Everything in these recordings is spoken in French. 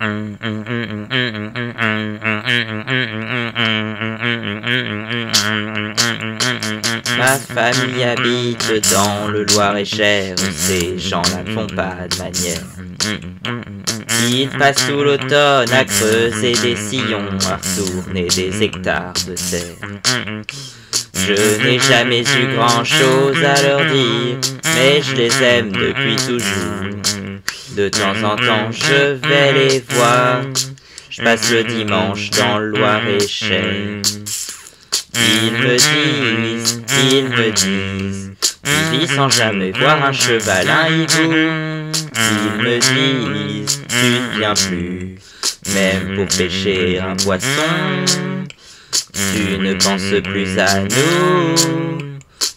Ma famille habite dans le Loir-et-Cher, ces gens-là ne font pas de manière. Ils passent tout l'automne à creuser des sillons, à retourner des hectares de terre. Je n'ai jamais eu grand-chose à leur dire, mais je les aime depuis toujours. De temps en temps je vais les voir, je passe le dimanche dans le Loir-et-Cher. Ils me disent, tu vis sans jamais voir un cheval, un hibou. Ils me disent, tu ne viens plus, même pour pêcher un poisson. Tu ne penses plus à nous.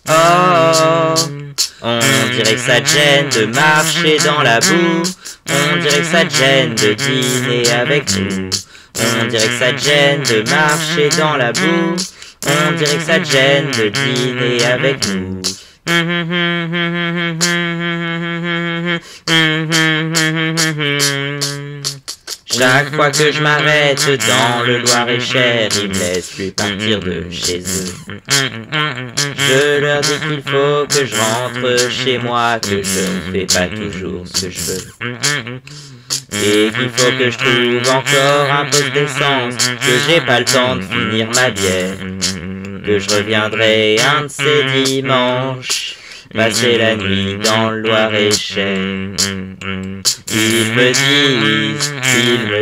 Oh, on dirait que ça te gêne de marcher dans la boue. On dirait que ça te gêne de dîner avec nous. On dirait que ça te gêne de marcher dans la boue. On dirait que ça te gêne de dîner avec nous. Chaque fois que je m'arrête dans le Loir-et-Cher, ils me laissent plus partir de chez eux. Je leur dis qu'il faut que je rentre chez moi, que je ne fais pas toujours ce que je veux. Et qu'il faut que je trouve encore un peu d'essence, que j'ai pas le temps de finir ma bière, que je reviendrai un de ces dimanches, passer la nuit dans le Loir-et-Cher. Ils me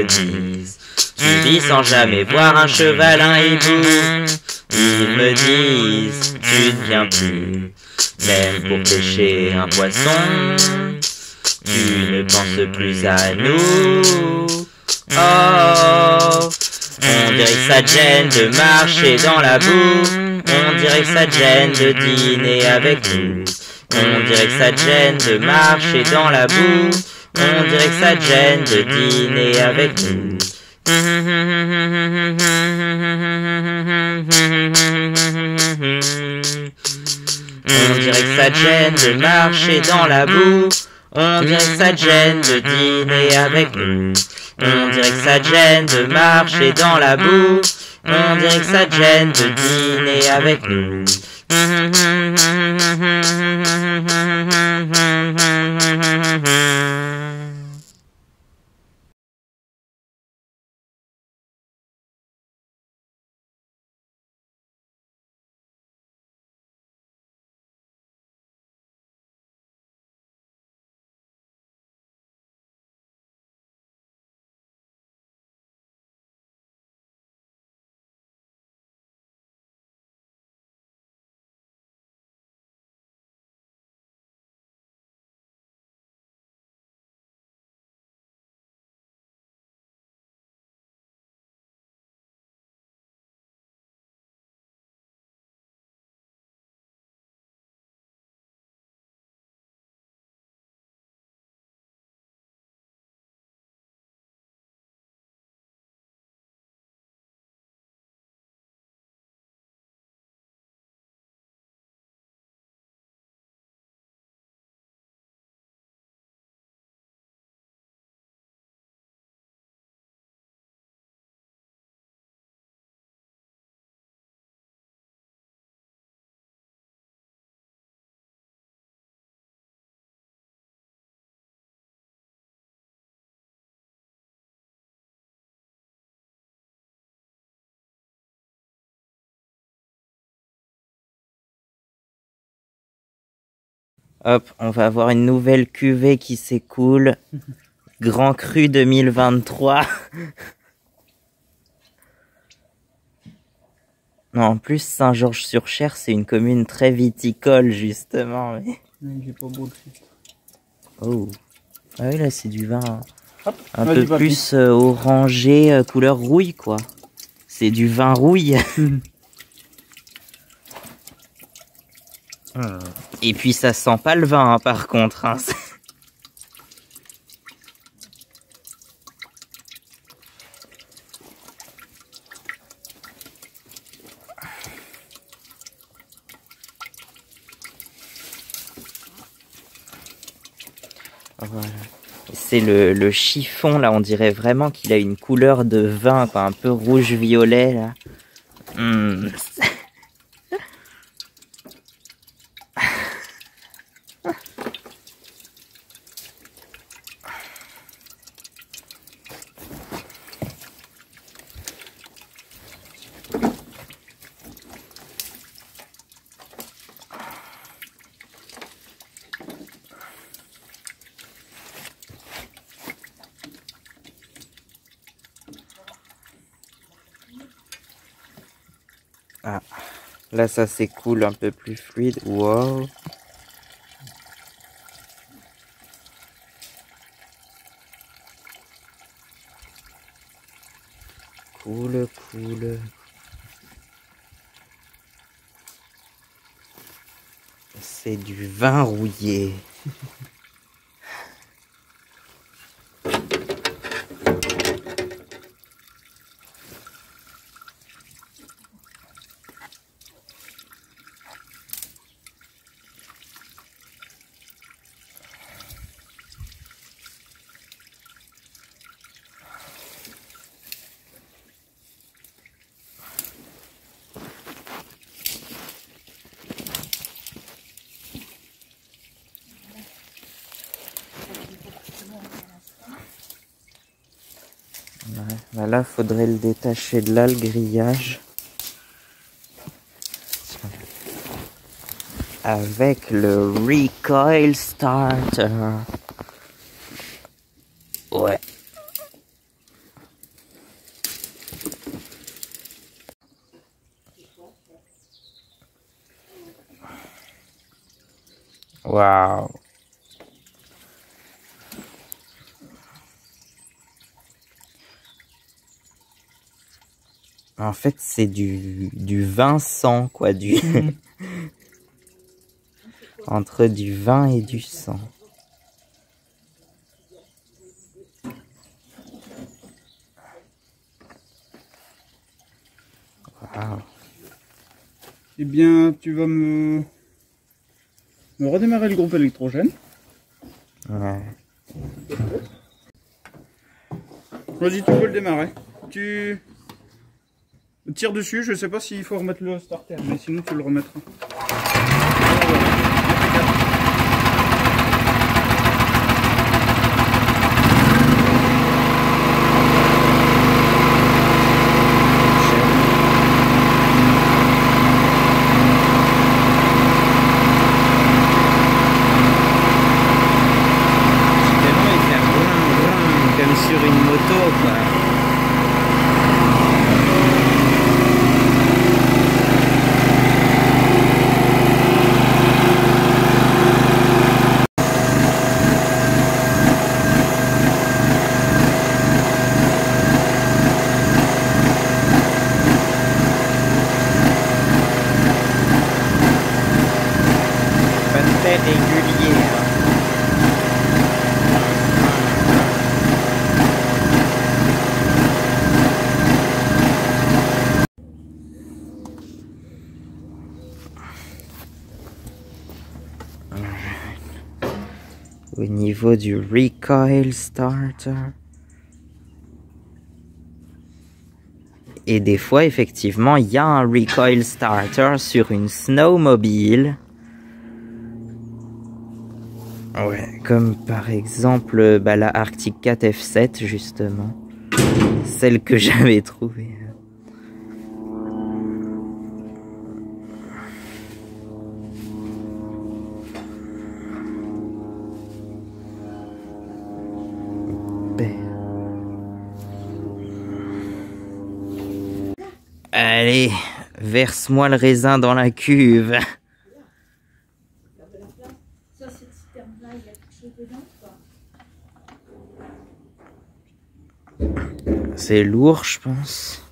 disent, tu vis sans jamais voir un cheval, un hibou. Ils me disent, tu ne viens plus, même pour pêcher un poisson. Tu ne penses plus à nous. Oh, on dirait que ça te gêne de marcher dans la boue. On dirait que ça te gêne de dîner avec nous. On dirait que ça te gêne de marcher dans la boue. On dirait que ça te gêne de dîner avec nous. On dirait que ça te gêne de marcher dans la boue. On dirait que ça te gêne de dîner avec nous. On dirait que ça te gêne de marcher dans la boue. On dirait que ça te gêne de dîner avec nous. Hop, on va avoir une nouvelle cuvée qui s'écoule. Grand Cru 2023. Non, en plus, Saint-Georges-sur-Cher, c'est une commune très viticole, justement. Mais... j'ai pas beau le Oh. Ah oui, là, c'est du vin un peu plus orangé, couleur rouille, quoi. C'est du vin rouille. Et puis ça sent pas le vin, hein, par contre. Hein. Voilà. C'est le chiffon là, on dirait vraiment qu'il a une couleur de vin, quoi, un peu rouge-violet là. Mmh. Ah, là ça s'écoule un peu plus fluide. Wow. Cool, cool. C'est du vin rouillé. Ouais, bah là, faudrait le détacher de là, le grillage. Avec le recoil starter. Ouais. Waouh. En fait, c'est du vin sang, quoi, entre du vin et du sang. Waouh. Eh bien, tu vas me redémarrer le groupe électrogène. Ouais. Vas-y, tu peux le démarrer. Tu tires dessus, je sais pas s'il faut remettre le starter, mais sinon tu le remettras. Comme sur une moto, quoi. Pas très régulier, hein. Au niveau du recoil starter. Et des fois, effectivement, il y a un recoil starter sur une snowmobile. Ouais, comme par exemple la Arctic 4 F7, justement. Celle que j'avais trouvée. Allez, verse-moi le raisin dans la cuve. C'est lourd, je pense.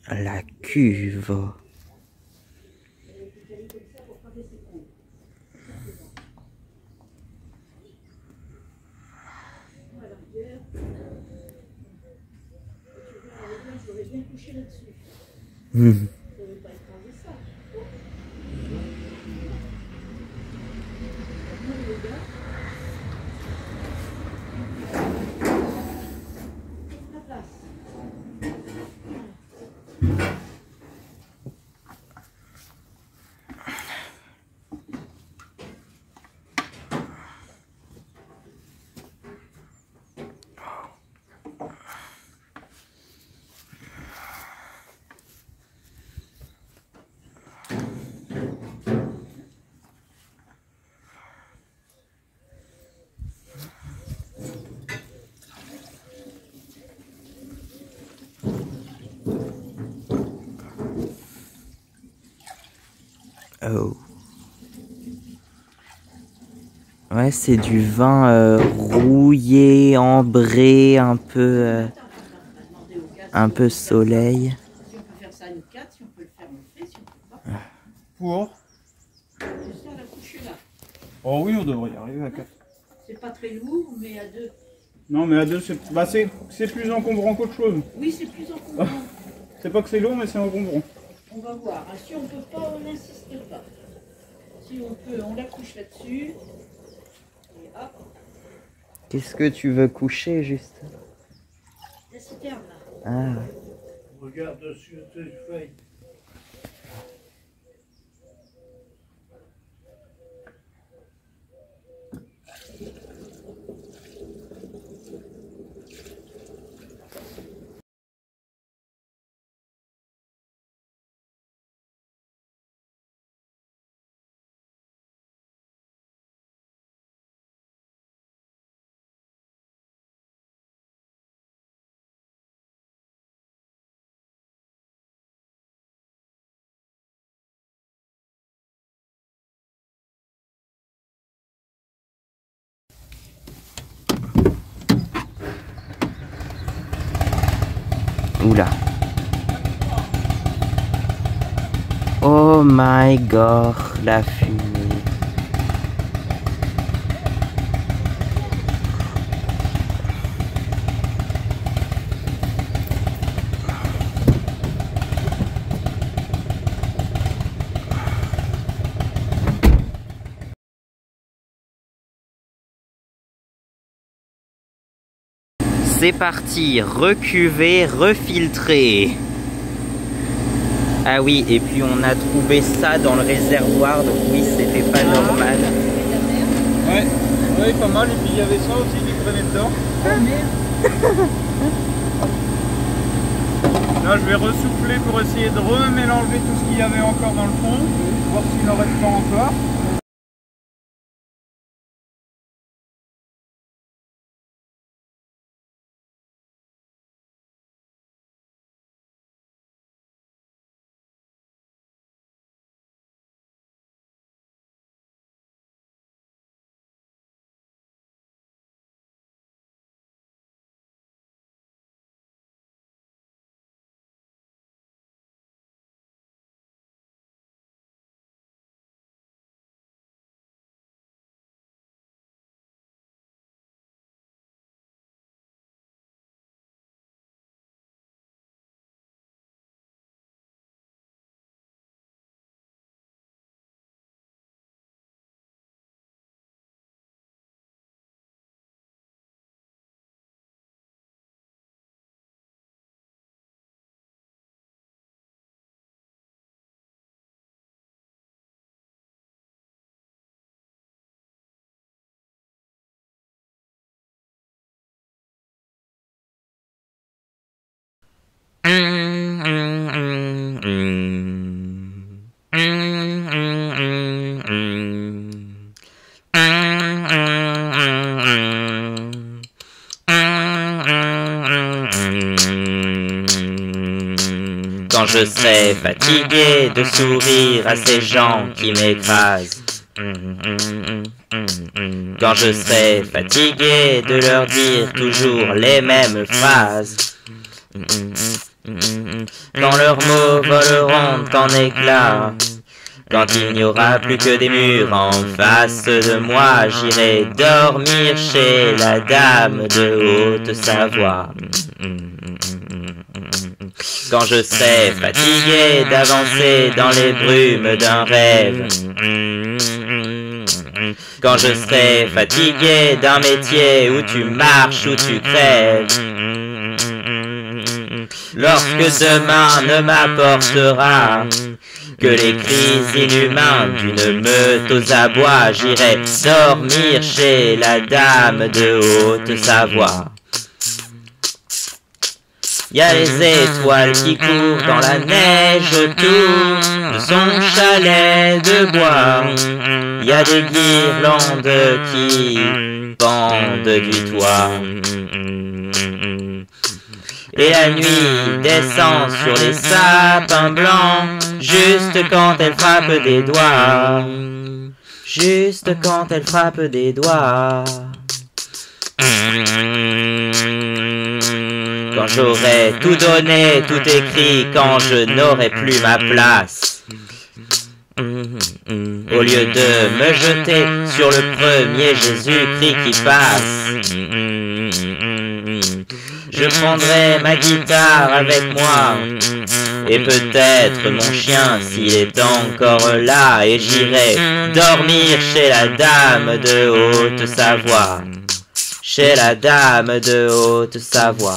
La cuve. Oh. Ouais, c'est du vin rouillé, ambré, un peu soleil. Si on peut faire ça à une 4, si on peut le faire, on le fait, si on peut pas. Pour C'est ça, la couche là. Oh oui, on devrait y arriver à 4. C'est pas très lourd, mais à 2. Non, mais à 2, c'est plus encombrant qu'autre chose. Oui, c'est plus encombrant. C'est pas que c'est lourd, mais c'est encombrant. On va voir. Ah, si on peut pas, on n'insiste pas. Si on peut, on la couche là-dessus. Et hop, Qu'est-ce que tu veux coucher, juste? la citerne là. Ah. Regarde sur tes feuilles. Oula. Oh my god, la fumée. C'est parti, recuver, refiltrer. Ah oui, et puis on a trouvé ça dans le réservoir, donc oui, c'était pas normal. Ouais, ouais, pas mal. Et puis il y avait ça aussi qui prenait dedans. Là, je vais ressouffler pour essayer de remélanger tout ce qu'il y avait encore dans le fond, voir s'il en reste pas encore. Quand je serai fatigué de sourire à ces gens qui m'écrasent. Quand je serai fatigué de leur dire toujours les mêmes phrases. Quand leurs mots voleront en éclats. Quand il n'y aura plus que des murs en face de moi, j'irai dormir chez la dame de Haute-Savoie. Quand je serai fatigué d'avancer dans les brumes d'un rêve. Quand je serai fatigué d'un métier où tu marches, où tu crèves. Lorsque demain ne m'apportera que les cris inhumains d'une meute aux abois, j'irai dormir chez la dame de Haute-Savoie. Y a les étoiles qui courent dans la neige autour de son chalet de bois. Y a des guirlandes qui pendent du toit. Et la nuit descend sur les sapins blancs, juste quand elle frappe des doigts. Juste quand elle frappe des doigts. Quand j'aurai tout donné, tout écrit, quand je n'aurai plus ma place. Au lieu de me jeter sur le premier Jésus-Christ qui passe, je prendrai ma guitare avec moi, et peut-être mon chien s'il est encore là, et j'irai dormir chez la dame de Haute-Savoie. Chez la dame de Haute-Savoie.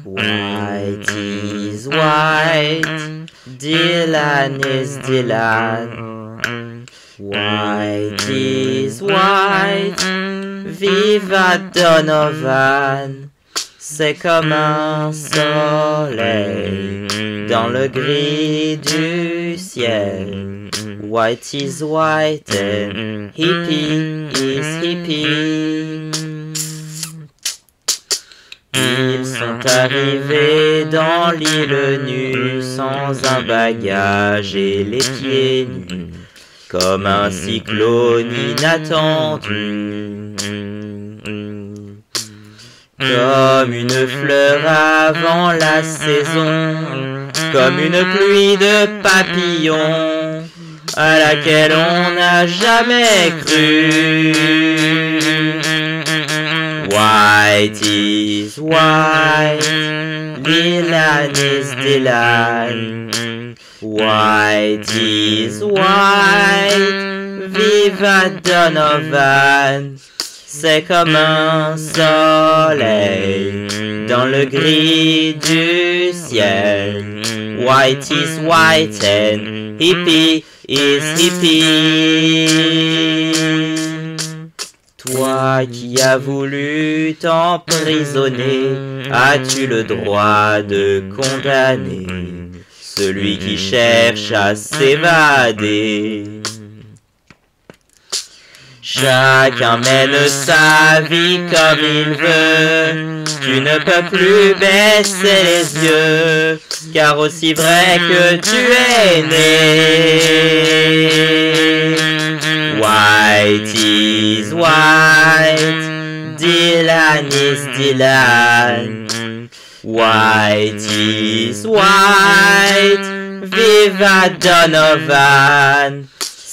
White is white, Dylan is Dylan. White is white, viva Donovan. C'est comme un soleil dans le gris du ciel. White is white and hippie is hippie. Ils sont arrivés dans l'île nue sans un bagage et les pieds nus, comme un cyclone inattendu. Comme une fleur avant la saison, comme une pluie de papillons, à laquelle on n'a jamais cru. White is white, Dylan is Dylan. White is white, viva Donovan. C'est comme un soleil dans le gris du ciel. White is white and hippie is hippie. Toi qui as voulu t'emprisonner, as-tu le droit de condamner celui qui cherche à s'évader? Chacun mène sa vie comme il veut, tu ne peux plus baisser les yeux, car aussi vrai que tu es né. White is white, Dylan is Dylan. White is white, viva Donovan.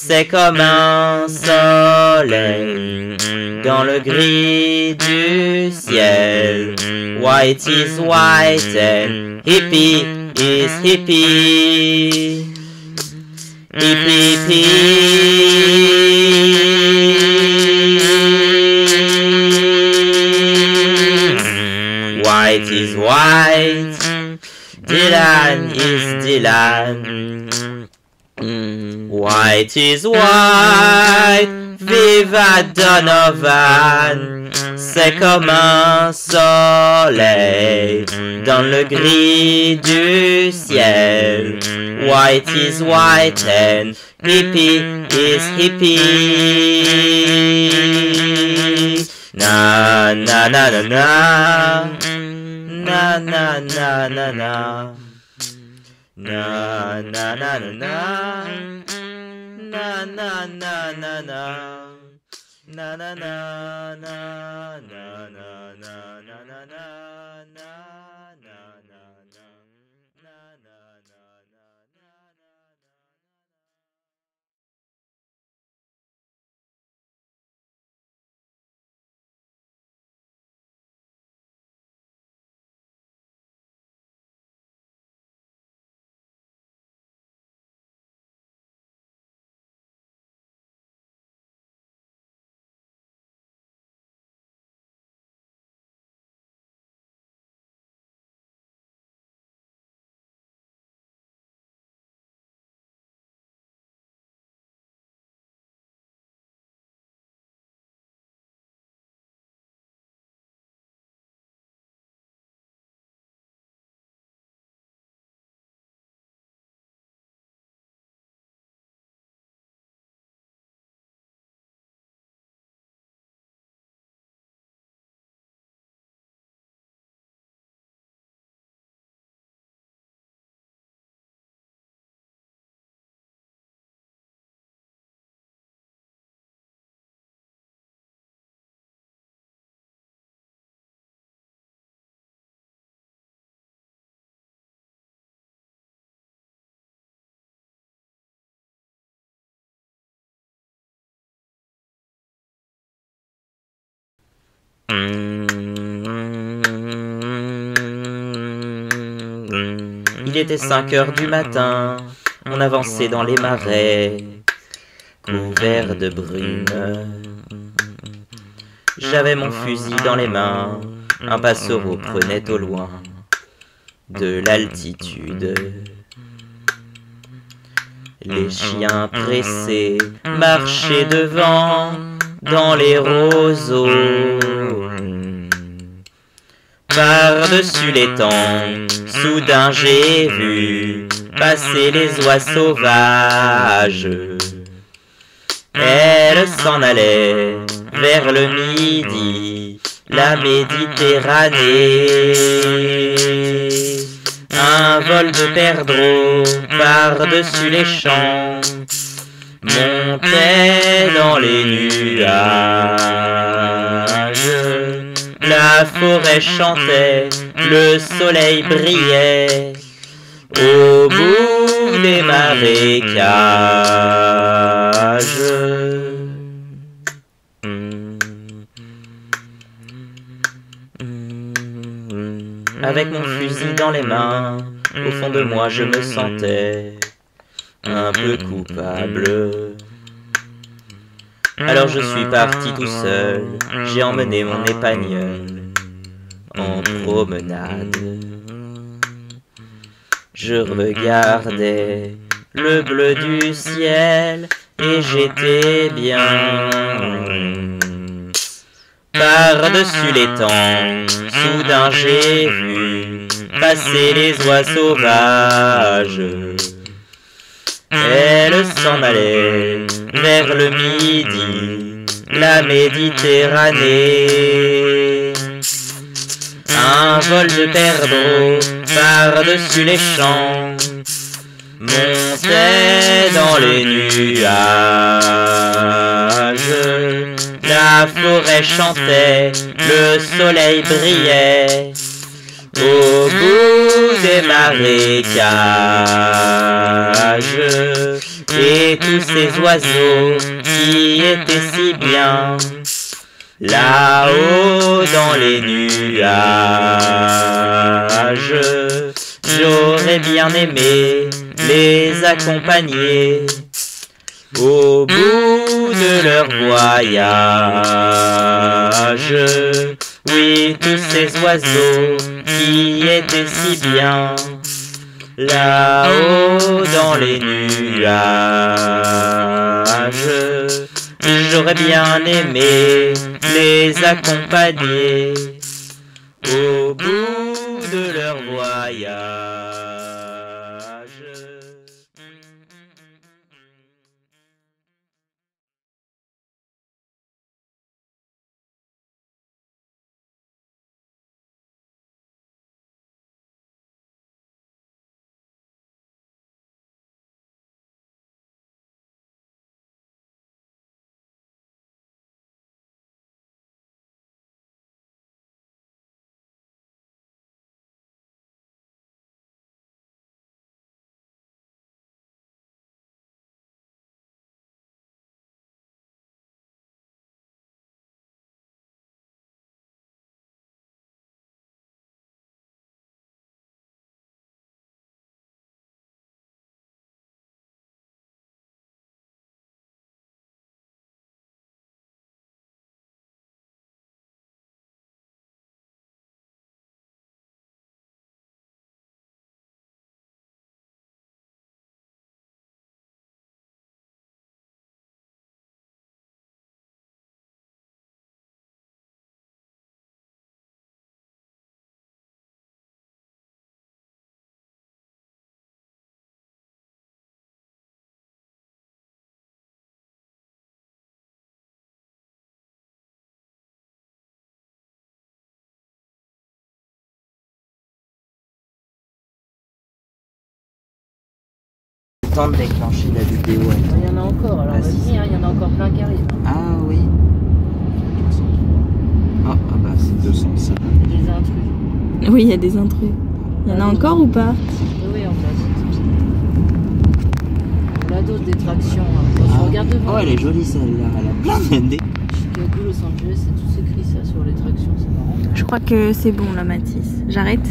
c'est comme un soleil dans le gris du ciel. White is white and hippie is hippie. Hippie, hippie. White is white. Dylan is Dylan. White is white. Viva Donovan. C'est comme un soleil dans le gris du ciel. White is white and hippie is hippie. Na na na na na. Na na na na na. Na na na na na. Na na na na na. Na na na na na na na na na na. Il était 5 heures du matin, on avançait dans les marais, couverts de brume. J'avais mon fusil dans les mains, un passereau prenait au loin de l'altitude. Les chiens pressés marchaient devant dans les roseaux. Par-dessus l'étang, soudain j'ai vu passer les oies sauvages. Elles s'en allaient vers le midi, la Méditerranée. Un vol de perdreaux par-dessus les champs montait dans les nuages. La forêt chantait, le soleil brillait au bout des marécages. Avec mon fusil dans les mains, au fond de moi je me sentais un peu coupable. Alors je suis parti tout seul, j'ai emmené mon épagneul en promenade. Je regardais le bleu du ciel et j'étais bien. Par-dessus l'étang, soudain j'ai vu passer les oies sauvages. Elles s'en allaient vers le midi, la Méditerranée. Un vol de perdreaux par-dessus les champs montait dans les nuages. La forêt chantait, le soleil brillait au bout des marécages. et tous ces oiseaux qui étaient si bien. Là-haut dans les nuages, j'aurais bien aimé les accompagner au bout de leur voyage. Oui, tous ces oiseaux qui étaient si bien. Là-haut dans les nuages, j'aurais bien aimé les accompagner au bout de leur voyage. Temps de déclencher la vidéo. Il y en a encore, alors vas-y, il y en a encore plein qui arrivent. Ah oui. Ah bah c'est 207. Des intrus. Oui, il y a des intrus. Il y en a encore ou pas? Oui, en fait. On a d'autres détractions. Regarde devant. Oh, elle est jolie celle-là. Elle a plein d'ND. Chicago, Los Angeles, c'est tous écrit ça sur les tractions, c'est marrant. Je crois que c'est bon là, Mathis. J'arrête?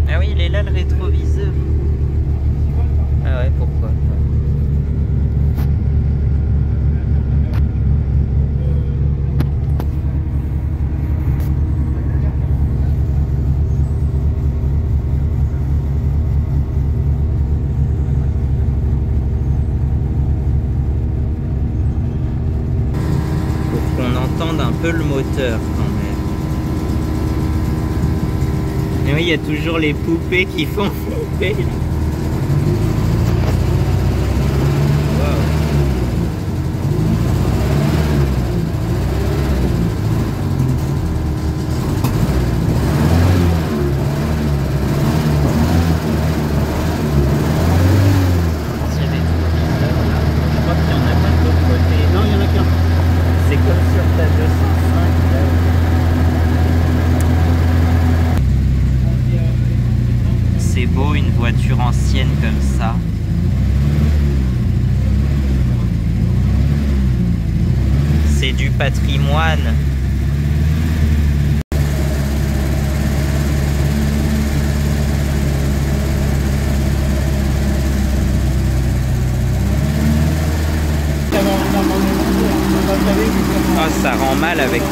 Ah oui, il est là le rétroviseur. Ah ouais, pourquoi? Faut qu'on entende un peu le moteur quand même. Et oui, il y a toujours les poupées qui font flipper. C'est comme sur ta 205 là. c'est du patrimoine. Ah, ça rend mal avec le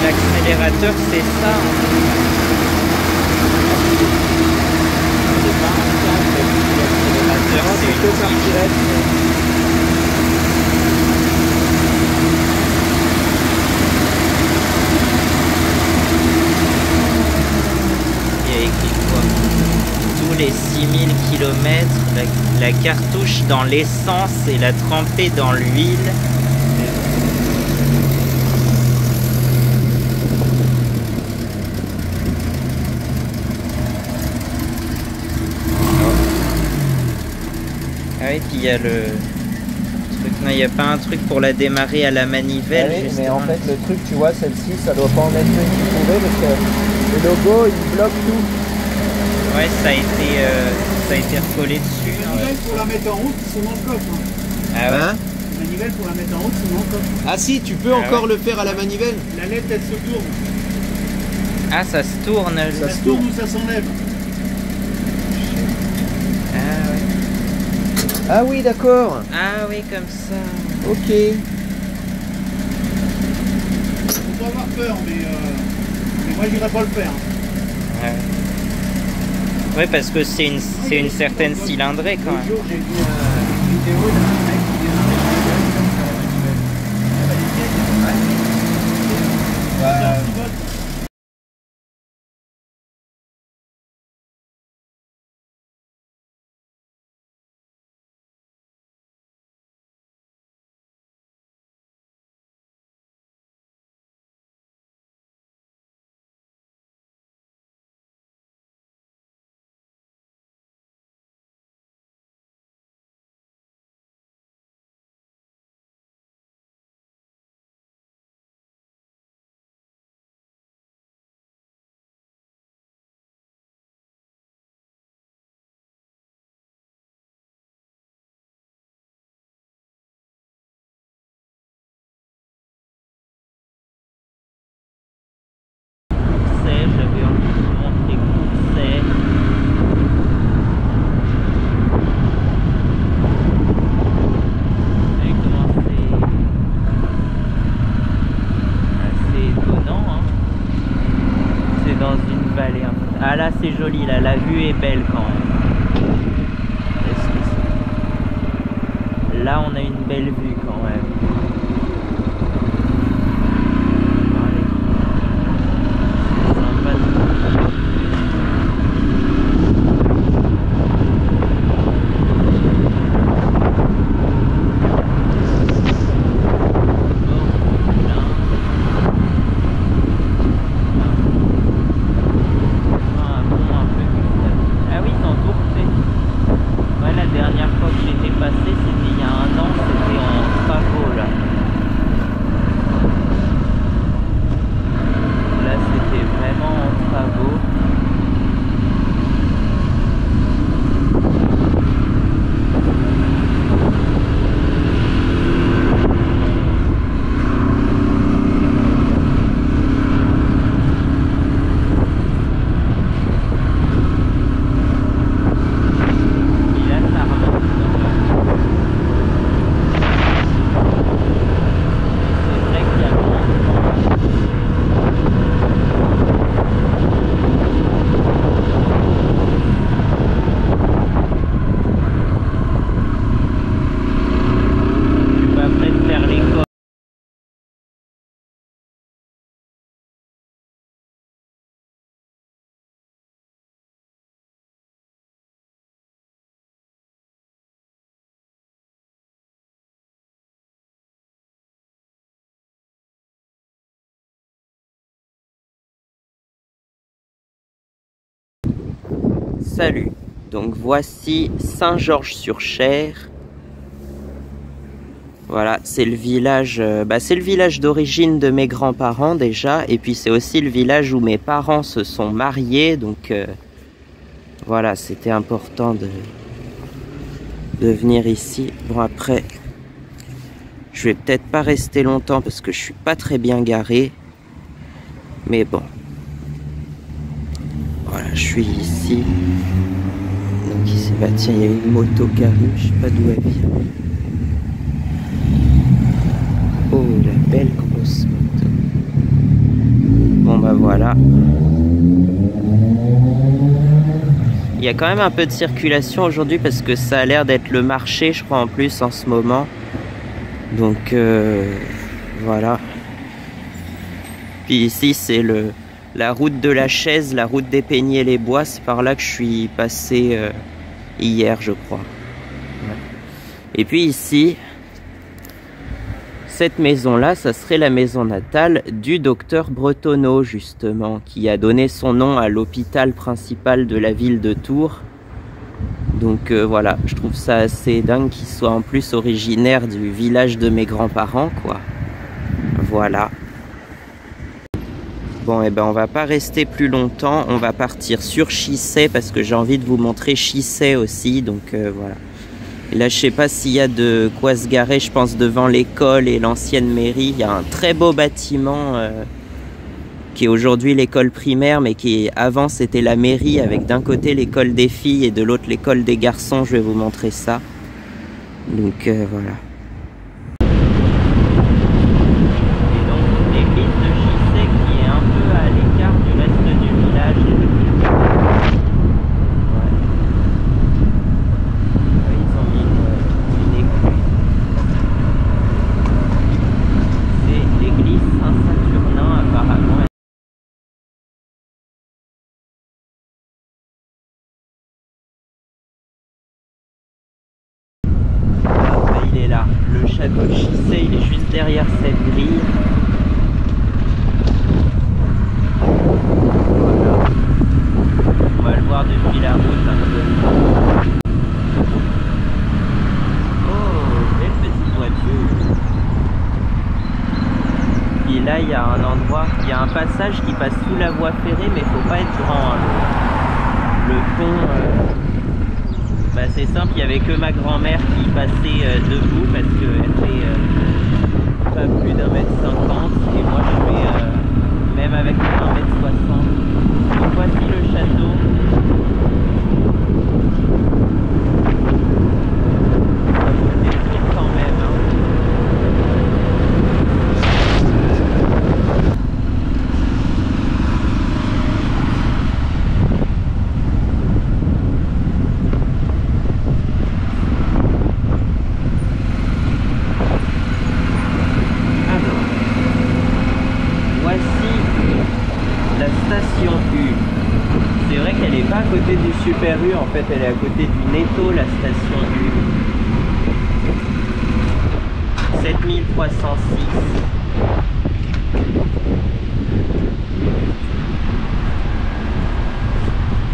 l'accélérateur, c'est ça. C'est pas un câble, l'accélérateur, c'est une tige. Il y a écrit quoi? Tous les 6000 km, la cartouche dans l'essence et la tremper dans l'huile. Ah oui, puis il y a le truc. Non, il n'y a pas un truc pour la démarrer à la manivelle. Oui, mais en fait, le truc, tu vois, celle-ci, ça doit pas en être une qui trouvait parce que le logo, il bloque tout. Ouais, ça a été recollé dessus. La manivelle pour la mettre en route, ils sont dans le coffre. Ah ouais. Hein? La manivelle pour la mettre en route, ils sont dans le coffre. Ah si, tu peux encore le faire à la manivelle. La LED, elle se tourne. Ah, ça se tourne. Ça se tourne ou ça s'enlève. Ah ouais. Ah oui, d'accord. Ah oui, comme ça. Ok. Faut pas avoir peur, mais moi, j'irai pas le faire. Ouais. Oui, parce que c'est une certaine cylindrée quand L'autre même. jour, j'ai vu une vidéo d'un mec qui vient à la manivelle. J'avais envie de vous montrer Courset. Et comment c'est étonnant, hein. C'est dans une vallée. En fait. Ah là c'est joli, là la vue est belle quand même. Là on a une belle vue quand même. La dernière fois que j'étais passé, c'était il y a un an, c'était en travaux là. Salut, donc voici Saint-Georges-sur-Cher. Voilà, c'est le village, c'est le village d'origine de mes grands-parents déjà, et puis c'est aussi le village où mes parents se sont mariés, donc voilà, c'était important de venir ici. Bon après, je vais peut-être pas rester longtemps parce que je suis pas très bien garé, mais bon. Voilà, je suis ici. Donc ici, bah tiens, il y a une moto garée, je sais pas d'où elle vient. Oh, la belle grosse moto. Bon bah voilà. Il y a quand même un peu de circulation aujourd'hui parce que ça a l'air d'être le marché, je crois, en plus en ce moment. Donc voilà. Puis ici, c'est la route de la Chaise, la route des Peigniers-les-Bois, c'est par là que je suis passé hier, je crois. Ouais. Et puis ici, cette maison-là, ça serait la maison natale du docteur Bretonneau, justement, qui a donné son nom à l'hôpital principal de la ville de Tours. Donc voilà, je trouve ça assez dingue qu'il soit en plus originaire du village de mes grands-parents, quoi. Voilà. Bon, et ben on va pas rester plus longtemps, on va partir sur Chissay parce que j'ai envie de vous montrer Chissay aussi, donc voilà. Et là, je sais pas s'il y a de quoi se garer, je pense devant l'école et l'ancienne mairie, il y a un très beau bâtiment qui est aujourd'hui l'école primaire, mais qui avant c'était la mairie avec d'un côté l'école des filles et de l'autre l'école des garçons, je vais vous montrer ça. Donc voilà. Là, le château de Chissay, il est juste derrière cette grille. Voilà. On va le voir depuis la route un peu. Oh, belle petite voiture. Et là, il y a un endroit, il y a un passage qui passe sous la voie ferrée, mais il faut pas être grand. Hein. Le pont... c'est simple, il n'y avait que ma grand-mère qui passait debout parce qu'elle fait pas plus d'1,50 m et moi je fais même avec 1,60 m. Donc voici le château. Ça vous détruire quand même. Hein. À côté du Super U, en fait elle est à côté du Netto, la station U. 7306.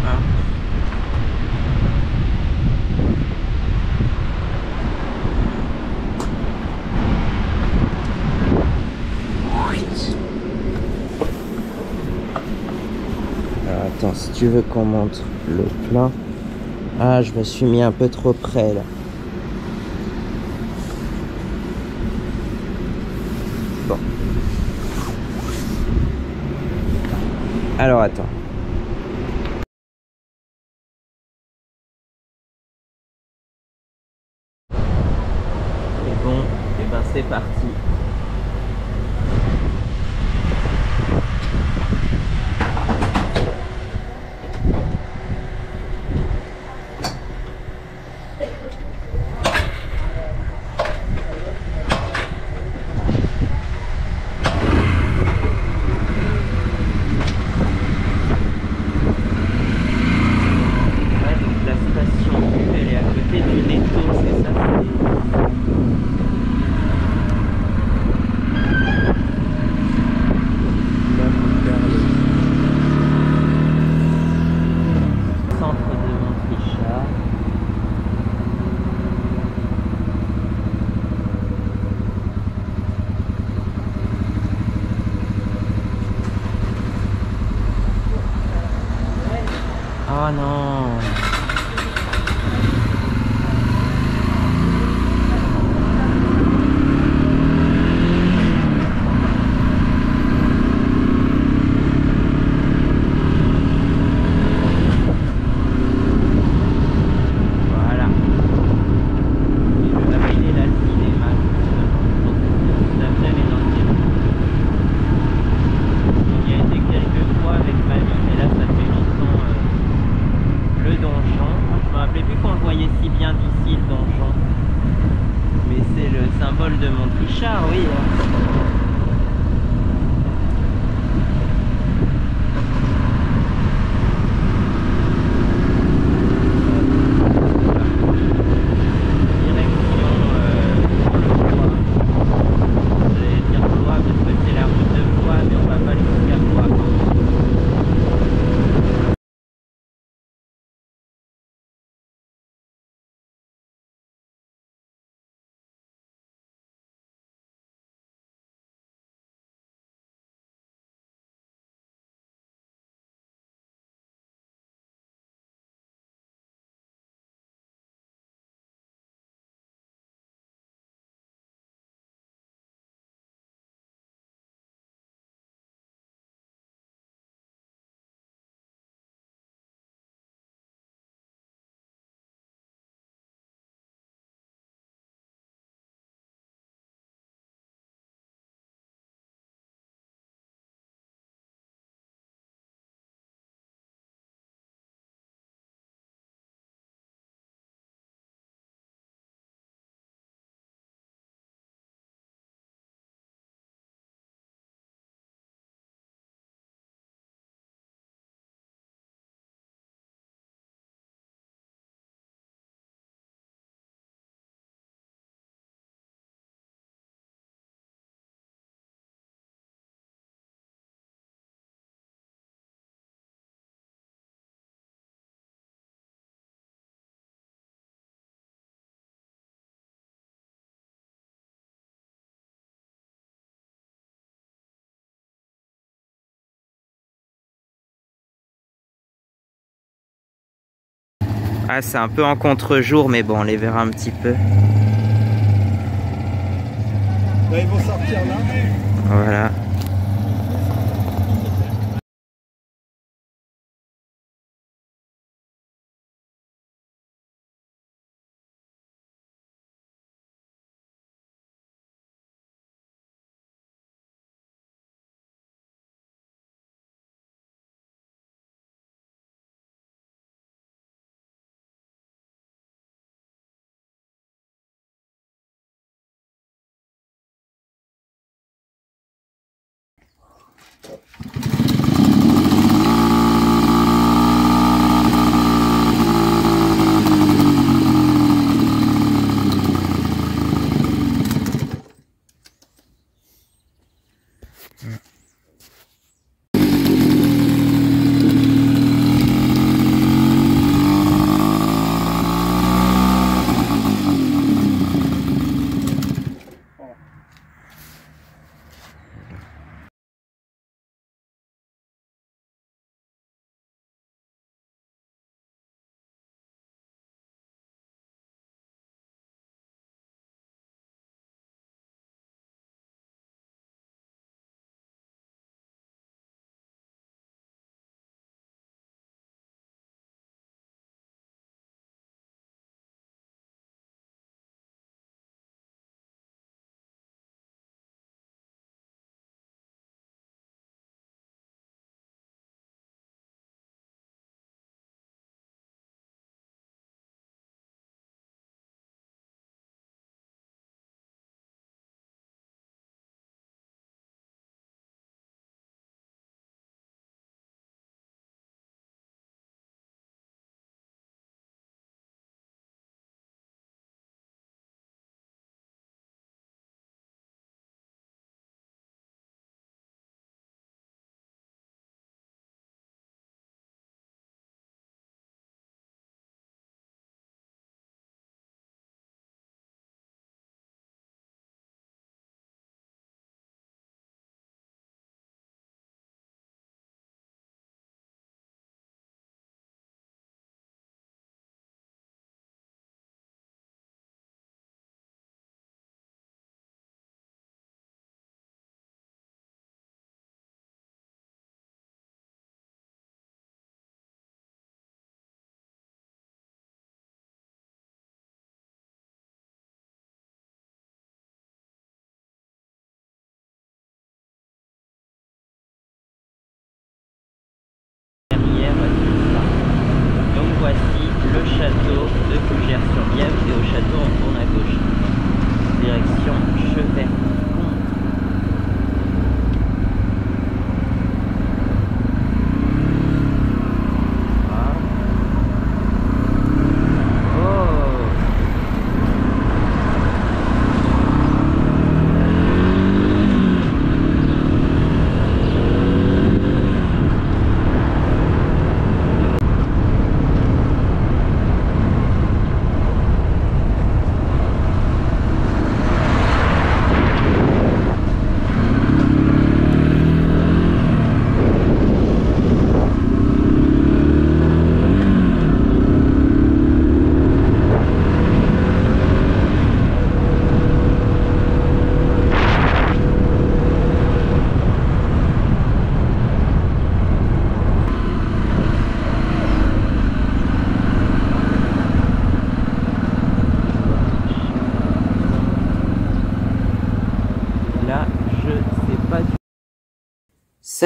Ah. Attends, si tu veux qu'on montre le plein. Ah, je me suis mis un peu trop près là. Bon. Alors attends. Et bon, et ben c'est parti. Je me rappelais plus qu'on le voyait si bien d'ici, le donjon. Mais c'est le symbole de Montrichard, oui. Ah, c'est un peu en contre-jour, mais bon, on les verra un petit peu. Là, ils vont sortir là. Voilà.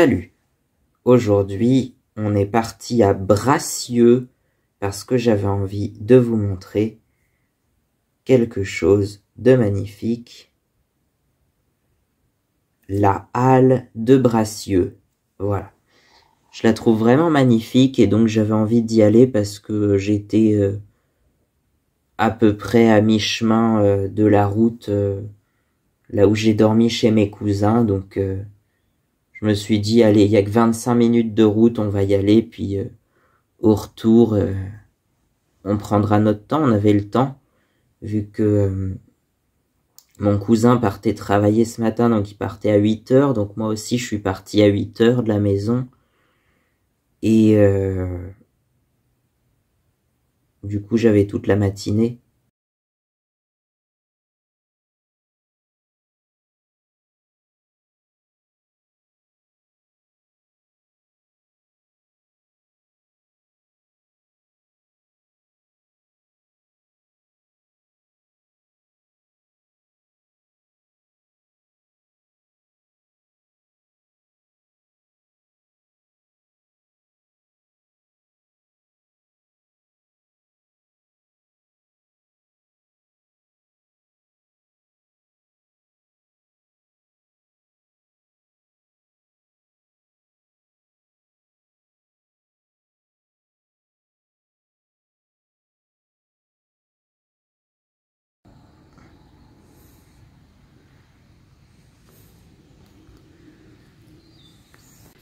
Salut! Aujourd'hui, on est parti à Bracieux parce que j'avais envie de vous montrer quelque chose de magnifique. La halle de Bracieux. Voilà. Je la trouve vraiment magnifique et donc j'avais envie d'y aller parce que j'étais à peu près à mi-chemin de la route là où j'ai dormi chez mes cousins. Donc je me suis dit, allez, il y a que 25 minutes de route, on va y aller. Puis au retour, on prendra notre temps. On avait le temps vu que mon cousin partait travailler ce matin, donc il partait à 8 heures. Donc moi aussi, je suis parti à 8 heures de la maison. Et du coup, j'avais toute la matinée.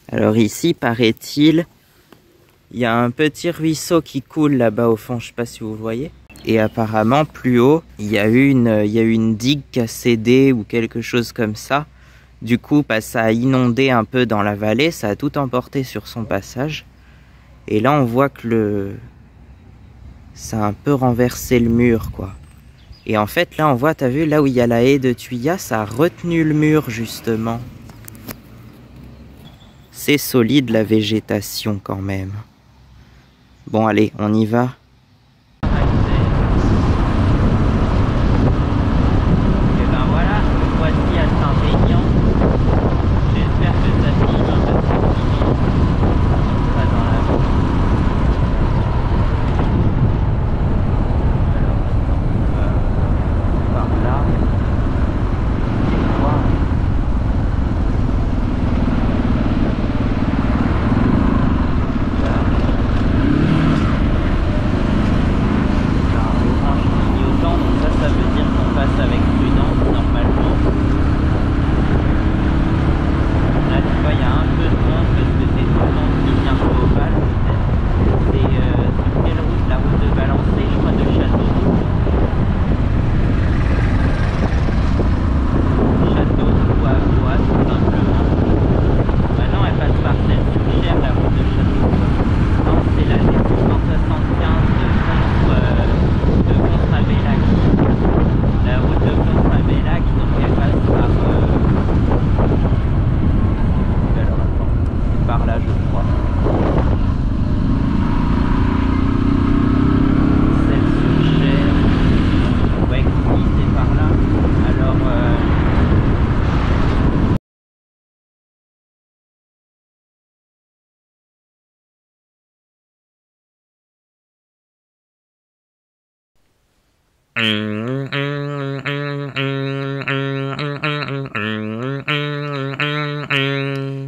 Alors ici, paraît-il, il y a un petit ruisseau qui coule là-bas au fond, je sais pas si vous voyez. Et apparemment, plus haut, il y a eu une digue qui a cédé ou quelque chose comme ça. Du coup, ça a inondé un peu dans la vallée, ça a tout emporté sur son passage. Et là, on voit que ça a un peu renversé le mur, quoi. Et en fait, là, on voit, t'as vu, là où il y a la haie de tuyas, ça a retenu le mur, justement. C'est solide la végétation quand même. Bon allez, on y va. Et ben voilà, voici à Saint-Aignan. J'espère que ça filme un peu pas dans la route. Alors attends, par là.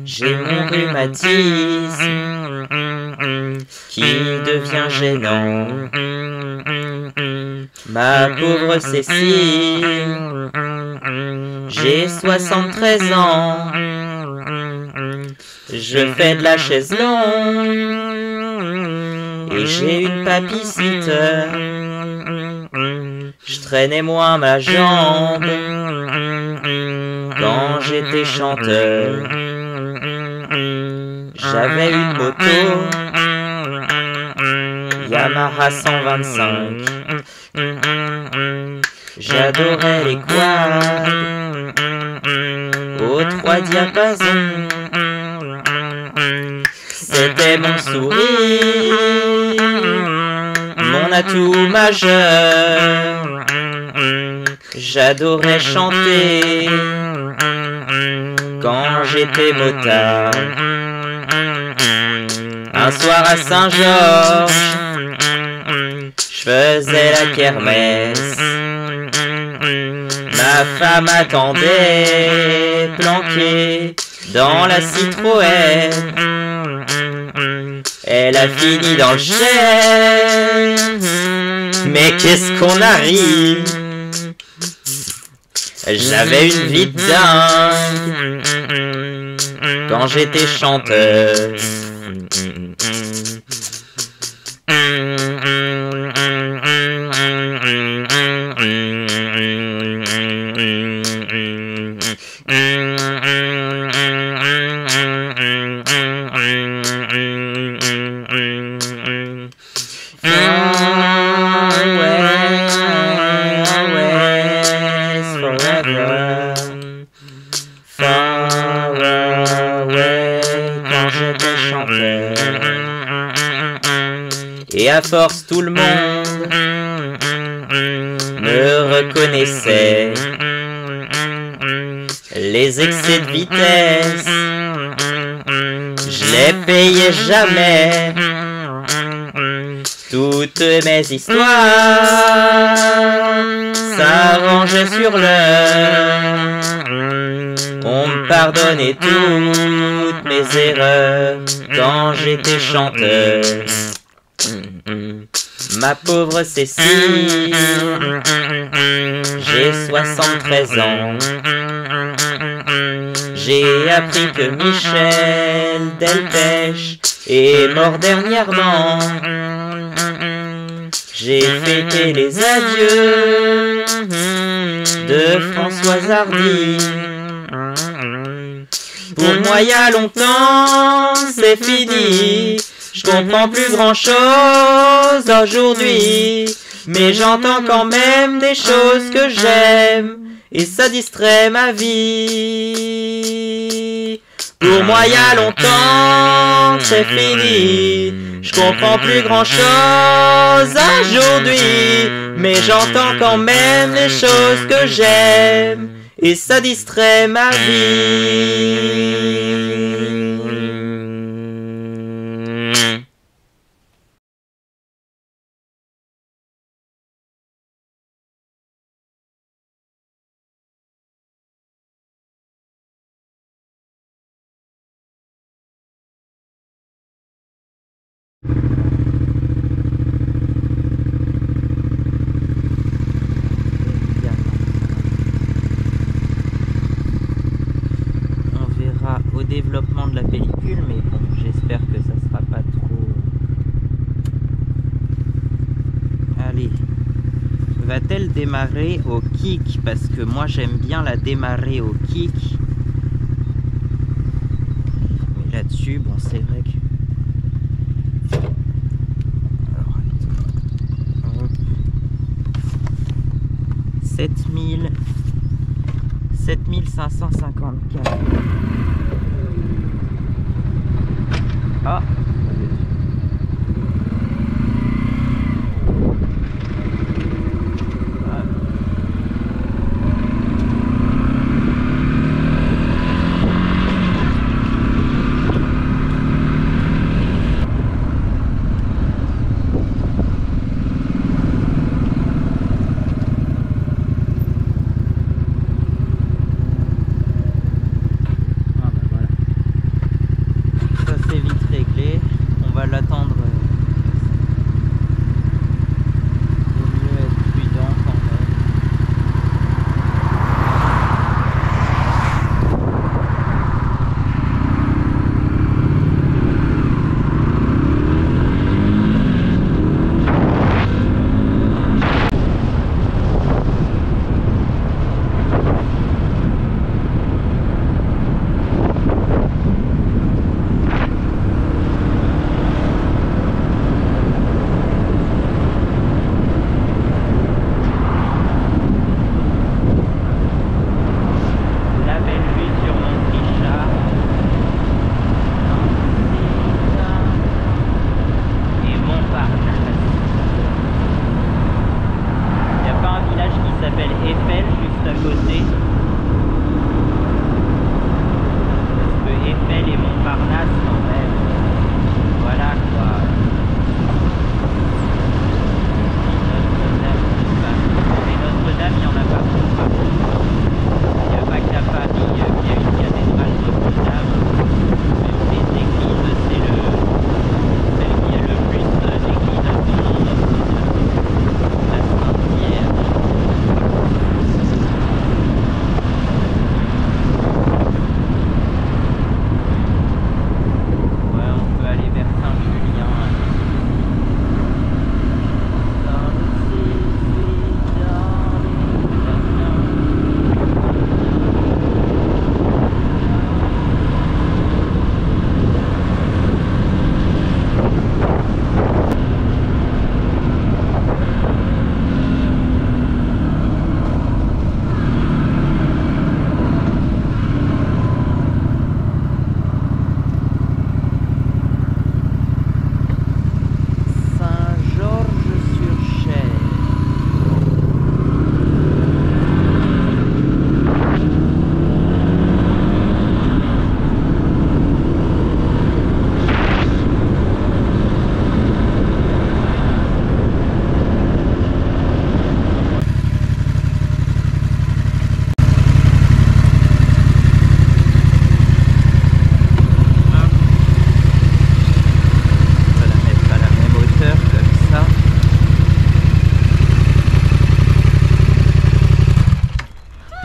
J'ai mon rhumatisme qui devient gênant. Ma pauvre Cécile, j'ai 73 ans. Je fais de la chaise longue et j'ai une papicite. Je traînais moins ma jambe quand j'étais chanteur. J'avais une moto Yamaha 125. J'adorais les quads aux 3 diapasons. C'était mon sourire, mon atout majeur. J'adorais chanter quand j'étais motard. Un soir à Saint-Georges, je faisais la kermesse. Ma femme attendait, planquée dans la Citroën. Elle a fini dans le chêne. Mais qu'est-ce qu'on a ri! J'avais une vie de dingue quand j'étais chanteur. Et à force tout le monde me reconnaissait. Les excès de vitesse, je les payais jamais. Toutes mes histoires s'arrangeaient sur l'heure. On me pardonnait toutes mes erreurs quand j'étais chanteur. Ma pauvre Cécile, j'ai 73 ans. J'ai appris que Michel Delpech est mort dernièrement. J'ai fêté les adieux de Françoise Hardy. Pour moi, y a longtemps, c'est fini. Je comprends plus grand chose aujourd'hui, mais j'entends quand même des choses que j'aime, et ça distrait ma vie. Pour moi, y a longtemps, c'est fini. Je comprends plus grand chose aujourd'hui, mais j'entends quand même des choses que j'aime, et ça distrait ma vie. Développement de la pellicule, mais bon, j'espère que ça sera pas trop. Allez, va-t-elle démarrer au kick? Parce que moi j'aime bien la démarrer au kick. Mais là-dessus, bon, c'est vrai que. Alors, hop. 7554. Ah. Ça c'est vite réglé.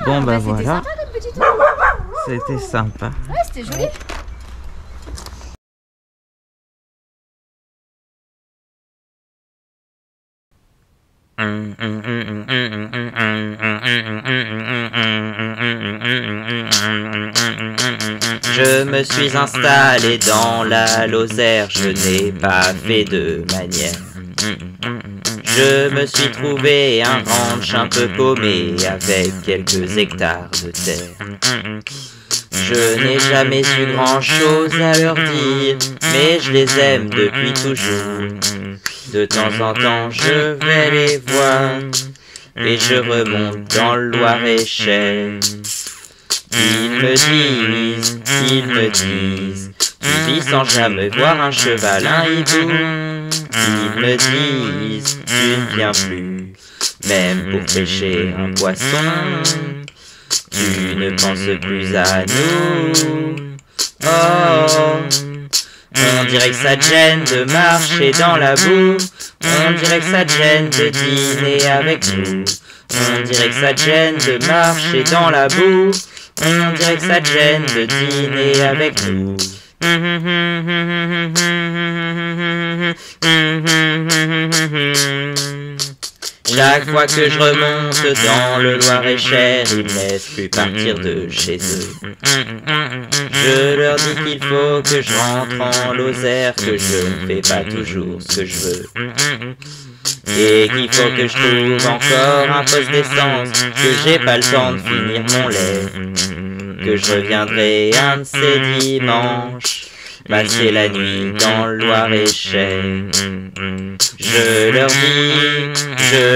Bon bah C'était voilà, sympa comme petite tour. c'était sympa. Ouais, c'était joli. Je me suis installé dans la Lozère, je n'ai pas fait de manière. Je me suis trouvé un ranch un peu paumé avec quelques hectares de terre. Je n'ai jamais eu grand chose à leur dire, mais je les aime depuis toujours. De temps en temps je vais les voir, et je remonte dans le Loir-et-Cher. Ils me disent, tu vis sans jamais voir un cheval, un hibou. Ils me disent, tu ne viens plus, même pour pêcher un poisson. Tu ne penses plus à nous. Oh, on dirait que ça te gêne de marcher dans la boue. On dirait que ça te gêne de dîner avec nous. On dirait que ça te gêne de marcher dans la boue. On dirait que ça te gêne de dîner avec nous. Chaque fois que je remonte dans le Loir-et-Cher, ils me laissent plus partir de chez eux. Je leur dis qu'il faut que je rentre en Lozère, que je ne fais pas toujours ce que je veux. Et qu'il faut que je trouve encore un poste d'essence, que j'ai pas le temps de finir mon lait, que je reviendrai un de ces dimanches, passer la nuit dans le Loir-et-Cher. Je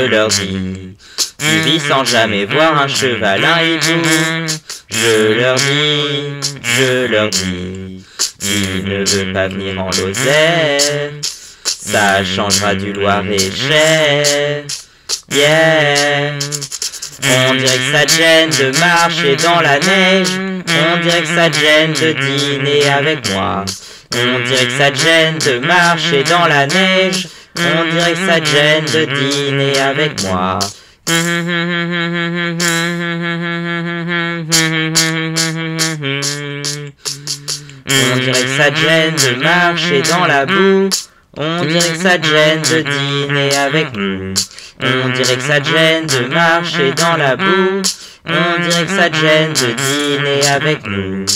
leur dis, tu vis sans jamais voir un cheval, un hibou. Je leur dis, tu ne veux pas venir en Lozère, ça changera du Loir-et-Cher. Yeah. On dirait que ça te gêne de marcher dans la neige. On dirait que ça te gêne de dîner avec moi. On dirait que ça te gêne de marcher dans la neige. On dirait que ça te gêne de dîner avec moi. On dirait que ça te gêne de marcher dans la boue. On dirait que ça te gêne de dîner avec nous. On dirait que ça te gêne de marcher dans la boue. On dirait que ça te gêne de dîner avec nous.